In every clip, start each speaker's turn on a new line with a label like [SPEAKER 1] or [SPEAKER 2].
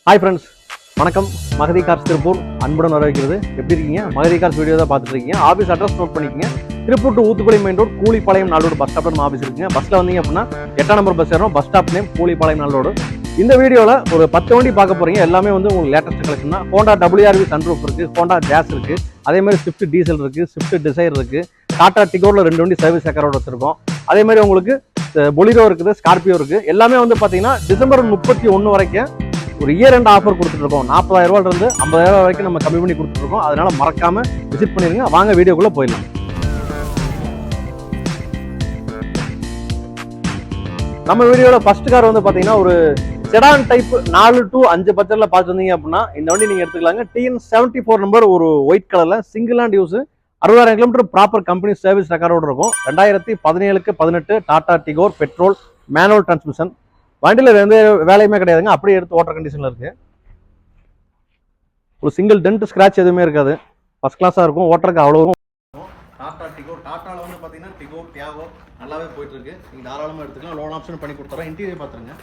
[SPEAKER 1] Hi friends, வணக்கம். Magadhi cars Tiruppur அன்புடன் வரவேற்கிறது. எப்படி இருக்கீங்க? மகதி கார்ஸ் வீடியோ தான் பார்த்துட்டு இருக்கீங்க. ஆஃபீஸ் அட்ரஸ் நோட் பண்ணிக்கங்க. Tiruppur to Uthukuli main road, Koolipalayam நாளோடு பஸ் ஸ்டாப்ல நம்ம ஆஃபீஸ் இருக்குங்க. பஸ்ல வந்தீங்க அப்படின்னா 8ஆம் நம்பர் பஸ் ஏறணும். பஸ் ஸ்டாப் நேம் கூலிப்பாளையம் நாளோடு. இந்த வீடியோவில் ஒரு 10 வண்டி பார்க்க போறீங்க. எல்லாமே வந்து உங்களுக்கு லேட்டஸ்ட் கலெக்ஷன் தான். ஹோண்டா WRV சன்ரூஃப் இருக்கு, ஹோண்டா ஜாஸ் இருக்கு, அதே மாதிரி ஸ்விஃப்ட் டீசல் இருக்கு, ஸ்விஃப்ட் டிசைர் இருக்கு, டாடா டிகோர்ல 2 வண்டி சர்வீஸ் ரெக்கார்டோட வச்சிருக்கோம். அதே மாதிரி உங்களுக்கு பொலிரோ இருக்குது, ஸ்கார்பியோ இருக்கு. எல்லாமே வந்து பாத்தீங்கன்னா டிசம்பர் 31 வரைக்கும் ஒரு இயர் எண்ட் ஆஃபர் கொடுத்துட்டு இருக்கோம். 40,000 ரூபாயில இருந்து 50,000 ரூபாய் வரைக்கும் நம்ம கம்மி பண்ணி கொடுத்துட்டு இருக்கோம். அதனால மறக்காம விசிட் பண்ணிருங்க. வாங்க வீடியோக்குள்ள போயிடலாம். நம்ம வீடியோல ஃபர்ஸ்ட் கார் வந்து பாத்தீங்கன்னா ஒரு செடான் டைப் 4 to 5 பட்ஜெட்ல பார்த்து வந்தீங்க அப்படின்னா இந்த வண்டி நீங்க எடுத்துக்கலாங்க. TN74 நம்பர், ஒரு ஒயிட் கலர்ல single hand use, 60,000 kilometre proper company service ரெக்கார்டோட இருக்கும். 2017-18 Tata Tigor petrol manual transmission. வண்டியில எந்த வேலையுமே கிடையாதுங்க, அப்படியே எடுத்து ஓட்டர் கண்டிஷன்ல இருக்கு. ஒரு சிங்கிள் டென்ட் ஸ்கிராட்ச் எதுவுமே இருக்காது. ஃபர்ஸ்ட் கிளாஸா இருக்கும். ஓட்டருக்கு அவ்வளோ. டாடா டிகோ, டாட்டால வந்து பாத்தீங்கன்னா டிகோ டியாகோ நல்லாவே போயிட்டு இருக்கு. நீங்க தாராளமா எடுத்துக்கலாம். லோன் ஆப்ஷன் பண்ணி கொடுத்துறோம். இன்டீரியர் பாத்துருங்க.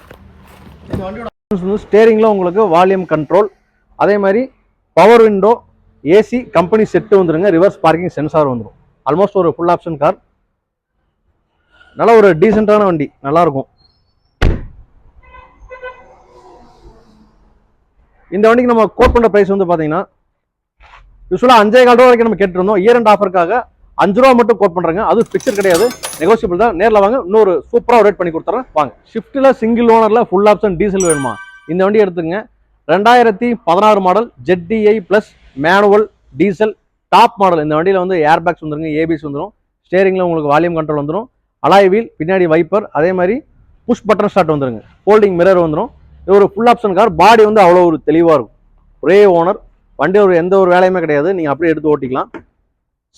[SPEAKER 1] இந்த வண்டியோட ஆப்ஷன்ஸ் வந்து ஸ்டேரிங்ல உங்களுக்கு வால்யூம் கண்ட்ரோல், அதே மாதிரி power window, AC, company set வந்துருங்க. ரிவர்ஸ் பார்க்கிங் சென்சார் வந்துடும். ஆல்மோஸ்ட் ஒரு ஃபுல் ஆப்ஷன் கார். நல்ல ஒரு டீசென்டான வண்டி, நல்லா இருக்கும். இந்த வண்டிக்கு நம்ம கோட் பண்ற பிரைஸ் வந்து பாத்தீங்கன்னா யூஸ்வலா 5,4 ரூபா வரைக்கும் நம்ம கேட்டுருந்தோம். இயர் அண்ட் ஆஃபருக்காக 5 ரூபா மட்டும் கோட் பண்றாங்க. அது பிக்சர் கிடையாது, நெகோசியபிள் தான். நேரில் வாங்க, இன்னொரு சூப்பரா ரேட் பண்ணி கொடுத்துறேன். வாங்க. ஷிஃப்ட்ல சிங்கிள் ஓனர்ல ஃபுல் ஆப்ஷன் டீசல் வேணுமா? இந்த வண்டி எடுத்துங்க. 2016 model ZDI plus manual diesel top model. இந்த வண்டியில வந்து ஏர் பேக்ஸ் வந்துருங்க, ஏபிஎஸ் வந்துடும், ஸ்டேரிங்ல உங்களுக்கு வால்யூம் கண்ட்ரோல் வந்துடும், அலாய் வீல், பின்னாடி வைப்பர், அதே மாதிரி புஷ் பட்டன் ஸ்டார்ட் வந்துருங்க, ஃபோல்டிங் மிரர் வந்துடும். இது ஒரு ஃபுல் ஆப்ஷன் கார். பாடி வந்து அவ்வளோ ஒரு தெளிவாக இருக்கும். ஒரே ஓனர், வண்டி ஒரு எந்த ஒரு வேலையுமே கிடையாது. நீங்கள் அப்படியே எடுத்து ஓட்டிக்கலாம்.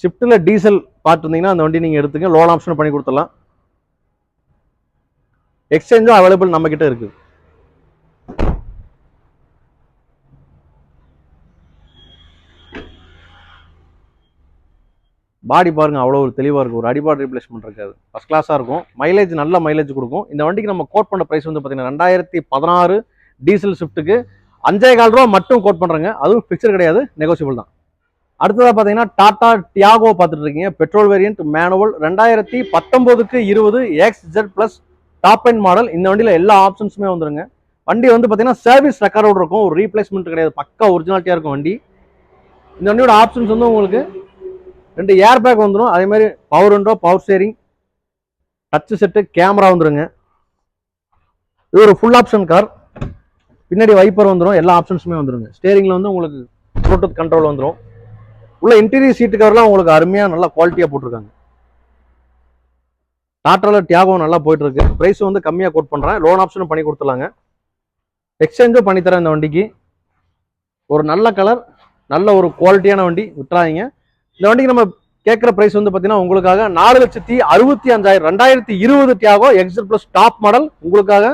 [SPEAKER 1] ஷிஃப்ட்டில் டீசல் பார்த்துருந்தீங்கன்னா அந்த வண்டி நீங்கள் எடுத்துங்க. லோன் ஆப்ஷன் பண்ணி கொடுத்துடலாம். எக்ஸ்சேஞ்சும் அவைலபிள் நம்ம கிட்ட இருக்கு. பாடி பாருங்க, அவ்வளோ ஒரு தெளிவாக இருக்கும். ஒரு அடிபாடு ரீப்ளேஸ்மெண்ட் இருக்காது. ஃபர்ஸ்ட் கிளாஸாக இருக்கும். மைலேஜ் நல்ல மைலேஜ் கொடுக்கும். இந்த வண்டிக்கு நம்ம கோட் பண்ண பிரைஸ் வந்து பார்த்தீங்கன்னா 2016 டீசல் ஷிஃப்ட்டுக்கு 5,4 ரூபா மட்டும் கோட் பண்ணுறாங்க. அதுவும் ஃபிக்சர் கிடையாது, நெகோசியபிள் தான். அடுத்ததாக பார்த்தீங்கன்னா டாடா டியாகோ பார்த்துட்டு இருக்கீங்க. Petrol variant manual 2019-20 XZ plus top and model. இந்த வண்டியில் எல்லா ஆப்ஷன்ஸுமே வந்துருங்க. வண்டி வந்து பார்த்தீங்கன்னா சர்வீஸ் ரெக்கார்டோட இருக்கும். ஒரு ரீப்ளேஸ்மெண்ட் கிடையாது, பக்கா ஒரிஜினாலிட்டியாக இருக்கும் வண்டி. இந்த வண்டியோட ஆப்ஷன்ஸ் வந்து உங்களுக்கு 2 ஏர் பேக் வந்துடும், அதே மாதிரி power window, power steering, touch set, camera வந்துருங்க. இது ஒரு ஃபுல் ஆப்ஷன் கார். பின்னாடி வைப்பர் வந்துடும், எல்லா ஆப்ஷன்ஸுமே வந்துருங்க. ஸ்டேரிங்ல வந்து உங்களுக்கு ப்ளூடூத் கண்ட்ரோல் வந்துடும். உள்ள இன்டீரியர் சீட்டு கவர்லாம் உங்களுக்கு அருமையா நல்லா குவாலிட்டியா போட்டிருக்காங்க. டாட்டால டியாகோ நல்லா போயிட்டு இருக்கு. பிரைஸ் வந்து கம்மியா கோட் பண்றேன். லோன் ஆப்ஷனும் பண்ணி கொடுத்துலாங்க. எக்ஸ்சேஞ்சும் பண்ணித்தரேன். இந்த வண்டிக்கு ஒரு நல்ல கலர், நல்ல ஒரு குவாலிட்டியான வண்டி, விட்டுறாதீங்க. இந்த வண்டிக்கு நம்ம கேட்குற பிரைஸ் வந்து பார்த்தீங்கன்னா உங்களுக்காக 4,65,000. 2020 Tiago XL plus top model உங்களுக்காக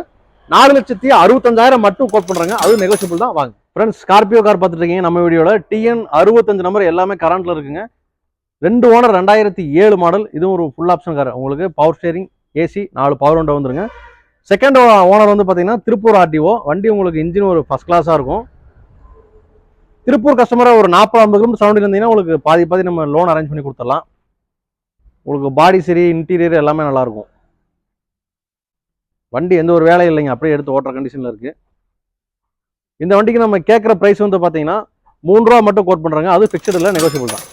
[SPEAKER 1] 4,65,000 மட்டும் கோட் பண்றாங்க. அது நெகோசியபிள் தான். வாங்க ஃப்ரெண்ட்ஸ், ஸ்கார்பியோ கார் பார்த்துட்டு இருக்கீங்க. நம்ம வீடியோல TN65 நம்பர் எல்லாமே கரண்ட்ல இருக்குங்க. 2 ஓனர், 2007 மாடல். இதுவும் ஒரு ஃபுல் ஆப்ஷன் கார். உங்களுக்கு power steering, AC, 4 power window வந்துருங்க. செகண்ட் ஓனர் வந்து பார்த்தீங்கன்னா திருப்பூர் RTO வண்டி. உங்களுக்கு இன்ஜின் ஒரு ஃபர்ஸ்ட் கிளாஸா இருக்கும். திருப்பூர் கஸ்டமரா ஒரு 40-50 கிலோமீட்டர் சவுண்ட் இருந்தீங்கன்னா உங்களுக்கு பாதி நம்ம லோன் அரேஞ்ச் பண்ணி கொடுத்துடலாம். உங்களுக்கு பாடி சரி, இன்டீரியர் எல்லாமே நல்லா இருக்கும். வண்டி எந்த ஒரு வேலையும் இல்லைங்க, அப்படியே எடுத்து ஓட்டுற கண்டிஷன்ல இருக்கு. இந்த வண்டிக்கு நம்ம கேட்குற பிரைஸ் வந்து பார்த்தீங்கன்னா 3 ரூபா மட்டும் கோட் பண்றாங்க. அது ஃபிக்ஸ்டு இல்லை, நெகோசியபிள் தான்.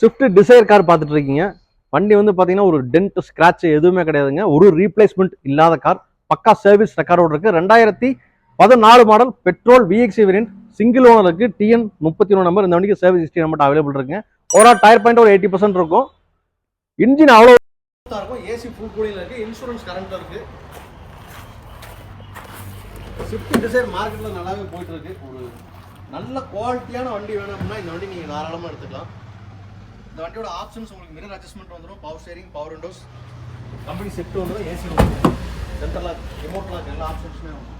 [SPEAKER 1] ஸ்விஃப்ட் டிசைர் கார் பார்த்துட்டு இருக்கீங்க. வண்டி வந்து பார்த்தீங்கன்னா ஒரு டென்ட் ஸ்கிராட்ச் எதுவுமே கிடையாதுங்க. ஒரு ரீப்ளேஸ்மெண்ட் இல்லாத கார், பக்கா சர்வீஸ் ரெக்கார்டோட இருக்கு. 2014 model petrol VXI variant single ஓனருக்கு TN31 நம்பர். இந்த வண்டிக்கு சர்வீஸ் ஹிஸ்டரி மட்டும் அவைலபிள் இருக்குங்க. ஒரு டயர் பாயிண்ட் ஒரு 80% இருக்கும். இன்ஜின் அவ்வளோ இருக்கும். ஏசி ஃபுல் கூலிங்ல இருக்கு. இன்சூரன்ஸ் கரண்ட்ல இருக்கு. ஸ்விஃப்ட் டிசைர் மார்க்கெட்ல நல்லாவே போயிட்டு இருக்கு. ஒரு நல்ல குவாலிட்டியான வண்டி வேணும் அப்படின்னா இந்த வண்டி நீங்க தாராளமா எடுத்துக்கலாம். இந்த வண்டியோட ஆப்ஷன்ஸ் உங்களுக்கு மிரர் அட்ஜஸ்ட்மெண்ட் வந்துடும், power steering, power Windows, company set வந்துடும், ஏசி வந்துடும், சென்ட்ரல் லாக், ரிமோட் லாக், எல்லா ஆப்ஷன்ஸுமே வந்துடும்.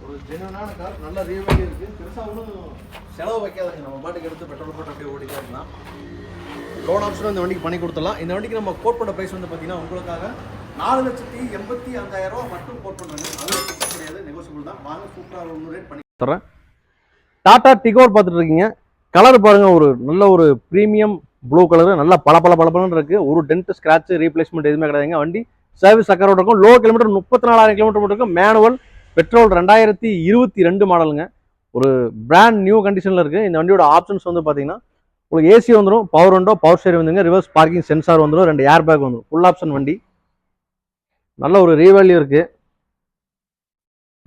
[SPEAKER 1] ஒரு ஜெனுவனான கார், நல்ல ரிவ்யூ இருக்கு. பெருசா ஒன்றும் செலவு வைக்காதுங்க. நம்ம பாட்டுக்கு எடுத்து பெட்ரோல் போட்டு அப்படியே ஓடிக்கலாம் இருக்கலாம். லோன் ஆப்ஷன் இந்த வண்டிக்கு பண்ணி கொடுத்துடலாம். இந்த வண்டிக்கு நம்ம கோட் பண்ண பிரைஸ் வந்து பார்த்தீங்கன்னா உங்களுக்காக 4,85,000 ரூபா மட்டும் கோட் பண்ணுறாங்க. அது கிடையாது, நெகோசியபிள் தான். தான். வாங்க சூப்பரா ஒரு ரேட் பண்ணி தரேன். டாடா டிகோர் பார்த்துட்டு இருக்கீங்க. கலர் பாருங்க, ஒரு நல்ல ஒரு பிரீமியம் ப்ளூ கலர், நல்லா பளபளன்னு இருக்கு. ஒரு டென்ட் ஸ்கிராட்ச் ரீப்ளேஸ்மெண்ட் எதுவுமே கிடையாதுங்க. வண்டி சர்வீஸ் அக்கரோட இருக்கும். லோ கிலோமீட்டர் 34,000 கிலோமீட்டர் மட்டும் இருக்கும். மேனுவல் பெட்ரோல் 2022 மாடலுங்க. ஒரு பிராண்ட் நியூ கண்டிஷன்ல இருக்கு. இந்த வண்டியோட ஆப்ஷன்ஸ் வந்து பாத்தீங்கன்னா உங்களுக்கு ஏசி வந்துடும், பவர் விண்டோ, பவர் ஸ்டீரிங் வந்துங்க, ரிவர்ஸ் பார்க்கிங் சென்சார் வந்துடும், 2 ஏர் பேக் வந்துடும். ஃபுல் ஆப்ஷன் வண்டி. நல்ல ஒரு ரீவேல்யூ இருக்கு.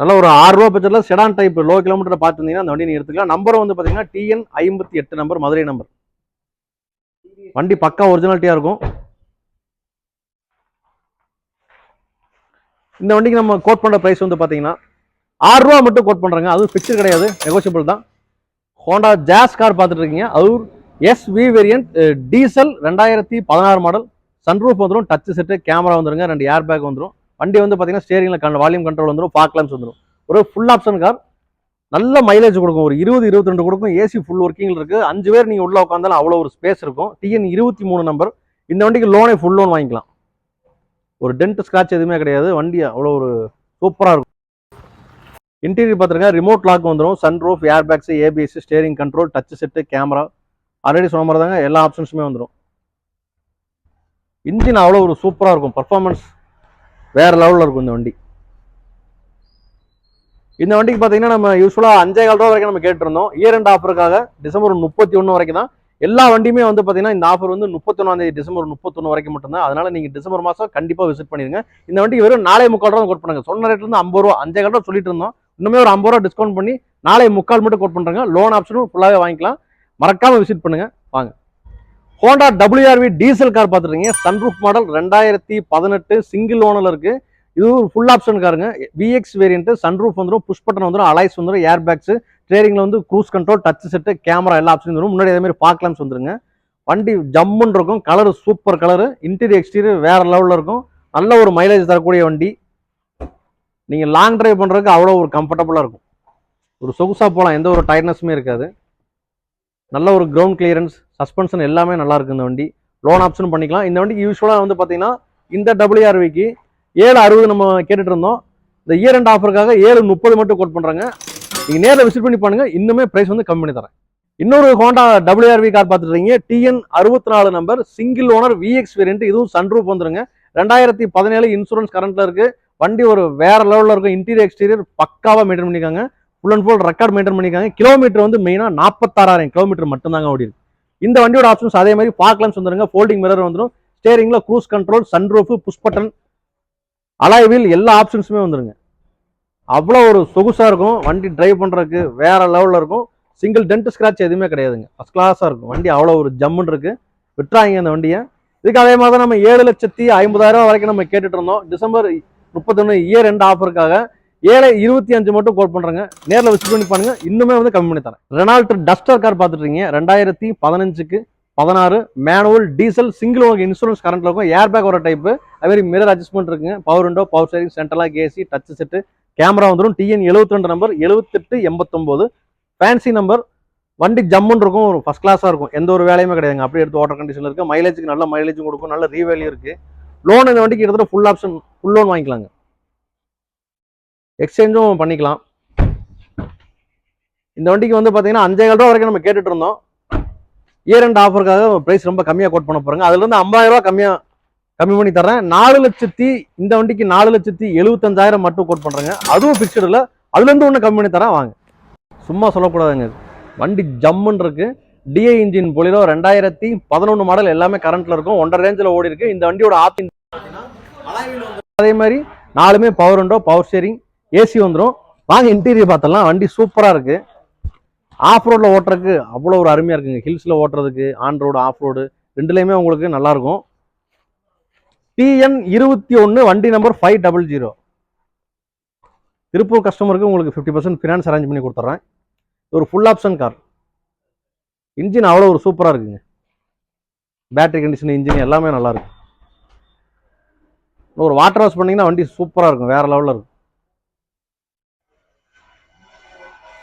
[SPEAKER 1] நல்ல ஒரு 6 ரூபா பட்ஜெட்ல செடான் டைப் லோ கிலோமீட்டர் பார்த்துருந்தீங்கன்னா அந்த வண்டி நீங்க எடுத்துக்கலாம். நம்பர் வந்து பாத்தீங்கன்னா TN 58 நம்பர், மதுரை நம்பர். வண்டி பக்கா ஒரிஜினாலிட்டியா இருக்கும். இந்த வண்டிக்கு நம்ம கோட் பண்ற பிரைஸ் வந்து பாத்தீங்கன்னா 6 ரூபா மட்டும் கோட் பண்றாங்க. அதுவும் பிக்சர் கிடையாது, நெகோசியபிள் தான். ஹோண்டா ஜாஸ் கார் பார்த்துட்டு இருக்கீங்க. அது SV variant diesel 2016 model. Sunroof வந்துடும், டச் செட்டு, கேமரா வந்துருங்க, 2 ஏர் பேக் வந்துடும். வண்டி வந்து பாத்தீங்கன்னா ஸ்டேரிங்ல வால்யூம் கண்ட்ரோல் வந்துடும், ஃபாக் லாம்ப்ஸ் வந்துடும். ஒரு ஃபுல் ஆப்ஷன் கார். நல்ல மைலேஜ் கொடுக்கும், ஒரு 20-22 கொடுக்கும். ஏசி ஃபுல் ஒர்க்கிங் இருக்கு. 5 பேர் நீங்க உள்ள உட்காந்தாலும் அவ்வளவு ஒரு ஸ்பேஸ் இருக்கும். TN 23 number. இந்த வண்டிக்கு லோனே ஃபுல் லோன் வாங்கிக்கலாம். ஒரு டென்ட் ஸ்கிராட்ச் எதுவுமே கிடையாது. வண்டி அவ்வளோ ஒரு சூப்பராக இருக்கும். இன்டீரியர் பார்த்துருங்க, ரிமோட் லாக் வந்துடும், sunroof, air bags, ABS, steering control, touch set, camera, already சொன்ன மாதிரி தாங்க எல்லா ஆப்ஷன்ஸுமே வந்துடும். இன்ஜின் அவ்வளோ ஒரு சூப்பராக இருக்கும். பர்ஃபார்மன்ஸ் வேற லெவலில் இருக்கும் இந்த வண்டி. இந்த வண்டிக்கு பார்த்தீங்கன்னா நம்ம யூஸ்வலாக 5,4 ரூபா வரைக்கும் நம்ம கேட்டிருந்தோம். இயர் எண்ட் ஆஃபருக்காக டிசம்பர் 31 வரைக்கும் தான். எல்லா வண்டியுமே வந்து பார்த்தீங்கன்னா இந்த ஆஃபர் வந்து 31 டிசம்பர் 31 வரைக்கும் மட்டும்தான். அதனால நீங்க டிசம்பர் மாதம் கண்டிப்பாக விசிட் பண்ணிருங்க. இந்த வண்டிக்கு வெறும் 4.25 ரூபா கோட் பண்ணுங்க. சொன்ன ரேட்ல இருந்து 50 ரூபா, 5,4 ரூபா சொல்லிட்டு இருந்தோம். இன்னுமே ஒரு 50 ரூபா டிஸ்கவுண்ட் பண்ணி 4.25 மட்டும் கோட் பண்றாங்க. லோன் ஆப்ஷனும் ஃபுல்லாவே வாங்கிக்கலாம். மறக்காம விசிட் பண்ணுங்க. வாங்க. ஹோண்டா WRV டீசல் கார் பார்த்துருக்கீங்க. சன்ரூஃப் மாடல் 2018 சிங்கிள் ஓனர்ல இருக்கு. இது ஒரு ஃபுல் ஆப்ஷன் காருங்க. VX வேரியன்ட், சன்ரூஃப் வந்துடும், புஷ் பட்டன் வந்துடும், அலைஸ் வந்துடும், ஏர் பேக்ஸ், ஸ்டேரிங்ல வந்து cruise control, touch set, camera எல்லா ஆப்ஷன் வரும். முன்னாடி அதே மாதிரி பார்க் லாம்ப்ஸ் வந்துருங்க. வண்டி ஜம்முன்னு இருக்கும். Colour super colour. Interior exterior வேற லெவலில் இருக்கும். நல்ல ஒரு மைலேஜ் தரக்கூடிய வண்டி. நீங்க லாங் டிரைவ் பண்றதுக்கு அவ்வளோ ஒரு கம்ஃபர்டபுளா இருக்கும். ஒரு சொகுசா போகலாம், எந்த ஒரு டயர்னஸுமே இருக்காது. நல்ல ஒரு கிரவுண்ட் கிளியரன்ஸ், சஸ்பென்ஷன் எல்லாமே நல்லா இருக்கு இந்த வண்டி. லோன் ஆப்ஷன் பண்ணிக்கலாம். இந்த வண்டிக்கு யூஸ்வலாக வந்து பார்த்தீங்கன்னா இந்த WRVக்கு 760 நம்ம கேட்டுட்டு இருந்தோம். இந்த இயர் எண்ட் ஆஃபருக்காக 730 மட்டும் கோட் பண்றாங்க. நீங்க நேரில் விசிட் பண்ணி பாருங்க, இன்னுமே பிரைஸ் வந்து கம்மி பண்ணி தரேன். இன்னொரு ஹோண்டா WRV கார் பார்த்துருக்கீங்க. TN 64 number, single owner, VX variant. இதுவும் சன்ரூஃப் வந்துருங்க. 2017 இன்சூரன்ஸ் கரண்ட்ல இருக்கு. வண்டி ஒரு வேற லெவலில் இருக்கும். இன்டீரியர் எக்ஸ்டீரியர் பக்காவா மெயின்டைன் பண்ணிருக்காங்க. Full and full record maintain பண்ணிருக்காங்க. கிலோமீட்டர் வந்து மெயினா 46,000 கிலோமீட்டர் மட்டும் தாங்க ஓடி இருக்கு. இந்த வண்டியோட ஆப்ஷன்ஸ் அதே மாதிரி பார்க் லாம்ப்ஸ் வந்துருங்க, ஃபோல்டிங் மிரர் வந்துடும், ஸ்டேரிங்ல cruise control, sunroof, push button, alloy wheel எல்லா ஆப்ஷன்ஸுமே வந்துருங்க. அவ்வளோ ஒரு சொகுசா இருக்கும். வண்டி டிரைவ் பண்றதுக்கு வேற லெவலில் இருக்கும். சிங்கிள் டென்ட் ஸ்கிராட்ச் எதுவுமே கிடையாதுங்க. ஃபர்ஸ்ட் கிளாஸா இருக்கும் வண்டி. அவ்வளோ ஒரு ஜம்முன்னு இருக்கு. விட்டுறாங்க அந்த வண்டியை. இதுக்கு அதே மாதிரி தான் நம்ம 7,50,000 வரைக்கும் நம்ம கேட்டுட்டு இருந்தோம். டிசம்பர் 31 இயர் எண்ட் ஆஃபருக்காக 7,25 மட்டும் கோட் பண்றாங்க. நேரில் விசிட் பண்ணி பாருங்க, இன்னுமே வந்து கம்மி பண்ணி தரேன். ரெனால்ட் டஸ்டர் கார் பார்த்துட்டு இருக்கீங்க. 2015க்கு 16 manual diesel single owner, insurance கரண்ட்ல இருக்கும், ஏர் பேக் வர டைப், அதே மாதிரி மிரர் அட்ஜஸ்ட்மெண்ட் இருக்குங்க, power window, power steering, central lock AC, touch set, camera வந்துடும். TN 72 number, 7889 fancy number. வண்டி ஜம்முன்னு இருக்கும். ஒரு ஃபர்ஸ்ட் கிளாஸா இருக்கும். எந்த ஒரு வேலையுமே கிடையாதுங்க. அப்படியே எடுத்து வாட்டர் கண்டிஷன்ல இருக்கு. மைலேஜுக்கு நல்ல மைலேஜும் கொடுக்கும். நல்ல ரீவேல்யூ இருக்கு. லோன் இந்த வண்டிக்கு கிட்டத்தட்ட ஃபுல் ஆப்ஷன், ஃபுல் லோன் வாங்கிக்கலாங்க. எக்ஸ்சேஞ்சும் பண்ணிக்கலாம். இந்த வண்டிக்கு வந்து பாத்தீங்கன்னா 5,4 ரூபா வரைக்கும் நம்ம கேட்டுட்டு இருந்தோம். இயர் எண்ட் ஆஃபருக்காக பிரைஸ் ரொம்ப கம்மியா கோட் பண்ண போறாங்க. அதுல இருந்து 50,000 ரூபாய் கம்மி பண்ணி தரேன். 4 லட்சத்தி, இந்த வண்டிக்கு 4,75,000 மட்டும் கோட் பண்றாங்க. அதுவும் பிக்சர் இல்ல. அதுல இருந்து ஒண்ணு கம்மி பண்ணி தரேன். வாங்க. சும்மா சொல்லக்கூடாதுங்க. வண்டி ஜம்முன்னு இருக்கு. DI இன்ஜின் பொலிரோ 2011 மாடல், எல்லாமே கரண்ட்ல இருக்கும். 1.5 ரேஞ்சில் ஓடி இருக்கு. இந்த வண்டியோட ஆப்ஷன் அதே மாதிரி 4மே power window, power steering, AC வந்துடும். வாங்க இன்டீரியர் பார்த்தலாம். வண்டி சூப்பரா இருக்கு. ஆஃப் ரோட்ல ஓட்டுறதுக்கு அவ்வளோ ஒரு அருமையா இருக்குங்க. ஹில்ஸ்ல ஓட்டுறதுக்கு, ஆன் ரோடு, ஆஃப் ரோடு ரெண்டுலையுமே உங்களுக்கு நல்லா இருக்கும். TN 21 வண்டி நம்பர் 500. திருப்பூர் கஸ்டமருக்கு உங்களுக்கு 50% ஃபினான்ஸ் அரேஞ்ச் பண்ணி கொடுத்துட்றேன். ஒரு ஃபுல் ஆப்ஷன் கார். இன்ஜின் அவ்வளோ ஒரு சூப்பரா இருக்குங்க. பேட்டரி கண்டிஷன், இன்ஜின் எல்லாமே நல்லா இருக்கு. ஒரு வாட்டர் வாஷ் பண்ணீங்கன்னா வண்டி சூப்பரா இருக்கும். வேற லெவலில் இருக்கும்.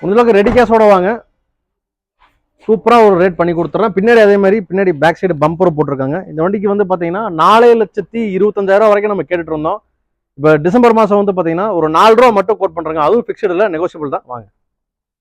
[SPEAKER 1] உங்களுக்கு ரெடி கேஷோட வாங்க, சூப்பரா ஒரு ரேட் பண்ணி கொடுத்துறேன். பின்னாடி அதே மாதிரி பின்னாடி பேக் சைடு பம்பர் போட்டிருக்காங்க. இந்த வண்டிக்கு வந்து பாத்தீங்கன்னா 4,25,000 வரைக்கும் நம்ம கேட்டுட்டு இருந்தோம். இப்போ டிசம்பர் மாதம் வந்து பார்த்தீங்கன்னா ஒரு 4 ரூபா மட்டும் கோட் பண்ணுறாங்க, அதுவும் ஃபிக்ஸ்டு இல்லை, நெகோஷியபிள் தான். வாங்க.